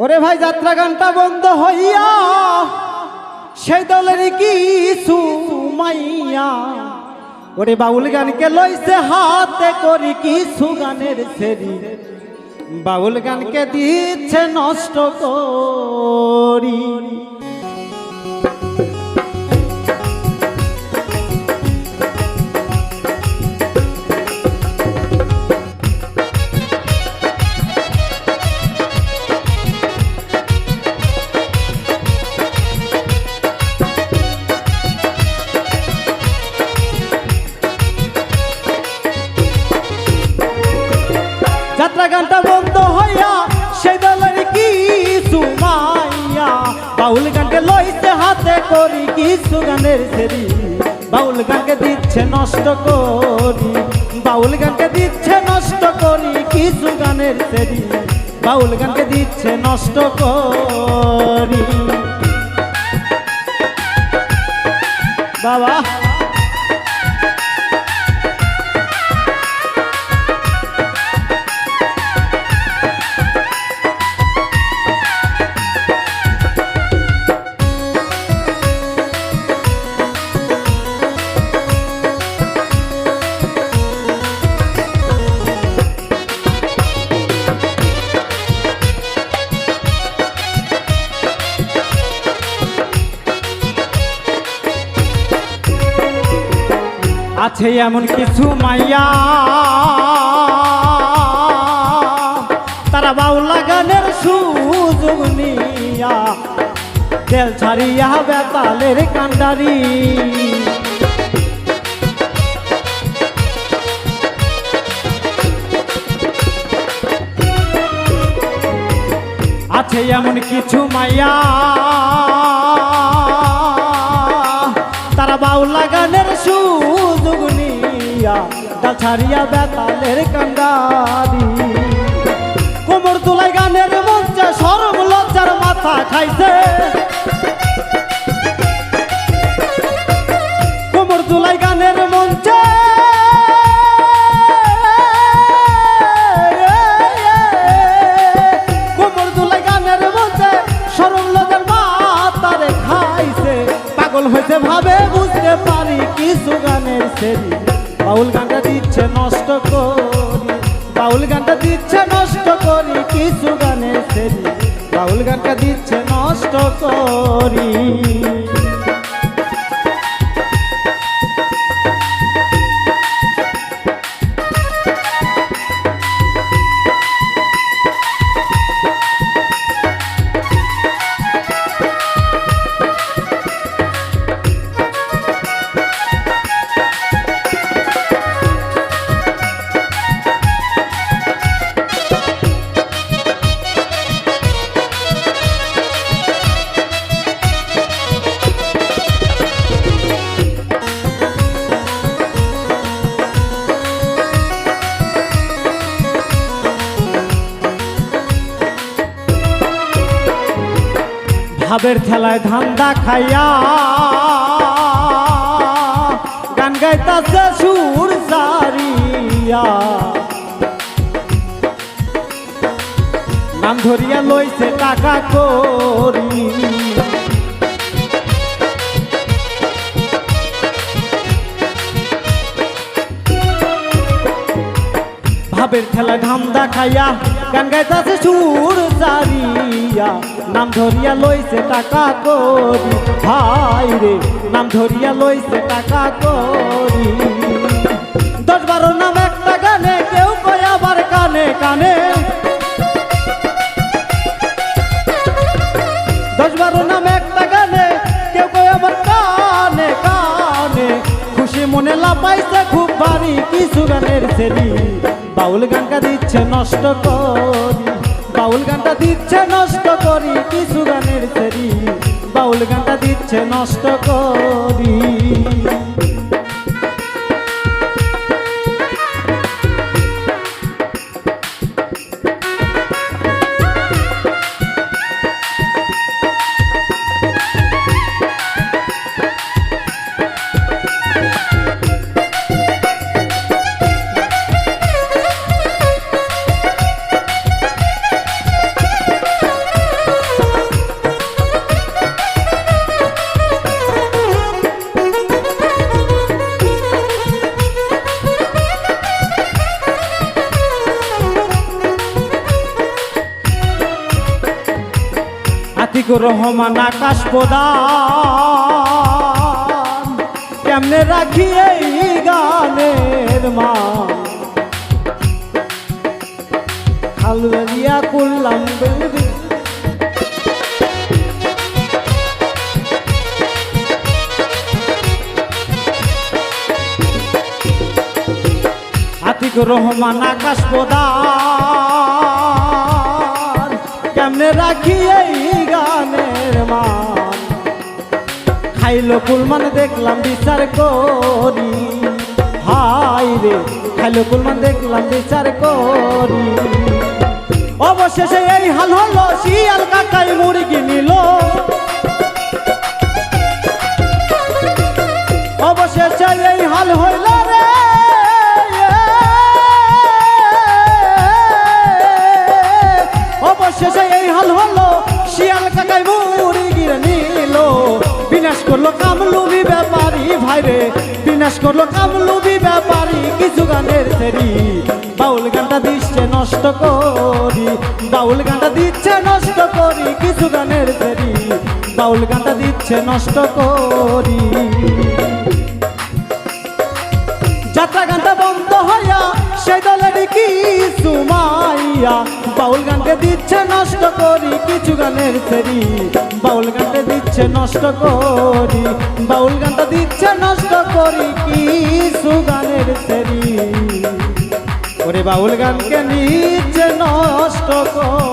ওরে ভাই যাত্রা গানটা বন্ধ হইয়া সেই দলের কিছু মাইয়া ওরে বাউল গানকে লইছে হাতে করি কিছু গানের সেরি বাউল গানকে দিচ্ছে নষ্ট করি। যাত্রা গানটা বন্ধ হইয়া সেই দলের কিছু মাইয়া বাউল গানকে লইতে হাতে করি কিছু গানের সেরি বাউল গানকে দিচ্ছে নষ্ট করি বাউল গানকে দিচ্ছে নষ্ট করি কিছু গানের সেরি বাউল গানকে দিচ্ছে নষ্ট করি। বাবা আছে এমন কিছু মাইয়া তারা বাউলা গানের সুযোগ নিয়া তেল ছাড়িয়া বেতালের কান্ডারি আছে এমন কিছু মাইয়া তারা বাউলা গানের সুযোগ নিয়া ডাল ছাড়িয়া বেতালের কান্ডারি কোমর তোলাই গানের মঞ্চে শরম লজ্জার মাথা খাইছে কোমর তোলাই গানের মঞ্চে কোমর তোলাই গানের মঞ্চে শরম লজ্জার মাথা রে খাইছে পাগল হয়েছে ভাবে বুঝতে পারি কিছু গানের সেরি বাউল গানটা দিচ্ছে নষ্ট করি বাউল গানটা দিচ্ছে নষ্ট করি কিছু গানের সেরি বাউল গানটা দিচ্ছে নষ্ট করি। ভাবের খেলায় ধান্দা খাইয়া গান গাইতাছে সুর সারিয়া নাম ধরিয়া লইছে টাকা করি ভাবের খেলায় ধান্দা খাইয়া গান গাইতাছে সুর সারিয়া নাম ধরিয়া লইছে টাকা করি ভাই রে নাম ধরিয়া লইছে টাকা করি 10-12 নাম একটা গানে কেউ কয় আবার কানে কানে 10-12 নাম একটা গানে কেউ কয় আবার কানে কানে খুশি মনে লাপাইছে খুব ভারী কিছু গানের সেরি বাউল গানটা দিচ্ছে নষ্ট করি বাউল গানটা দিচ্ছে নষ্ট করি কিছু গানের সেরি বাউল গানটা দিচ্ছে নষ্ট করি। আতিকুর রহমান আকাশ প্রদান কেমনে রাখি এই গানের মান খালুয়া করলাম বেলবি আতিকুর রহমান আকাশ প্রদান কেমনে রাখি এই গানের মান খাইলো কুলমান দেখলাম বিচার করি হাই রে খাইলো কুলমান দেখলাম বিচার করি অবশেষে এই হাল হলো শিয়াল কাকাই মুরগি নিল অবশেষে এই হাল হইল রে অবশেষে এই হাল হলো শিয়াল কাকাই মুরগি নিল বিনাশ করলো কামলুবি ব্যাপারী ভাইরে বিনাশ করলো কামলুবি ব্যাপারী কিছু গানের সেরি বাউল গানটা দিচ্ছে নষ্ট করি বাউল গানটা দিচ্ছে নষ্ট করি কিছু গানের সেরি বাউল গানটা দিচ্ছে নষ্ট করি যাত্রা গানটা বন্ধ হইয়া সেই দলেরই কিছু মাইয়া বাউল গানকে দিচ্ছে নষ্ট করি কিছু গানের সেরি বাউল গানটা দিচ্ছে নষ্ট করি বাউল গানটা দিচ্ছে নষ্ট করি কিছু গানের সেরি ওরে বাউল গানকে নিচ্ছে নষ্ট করি।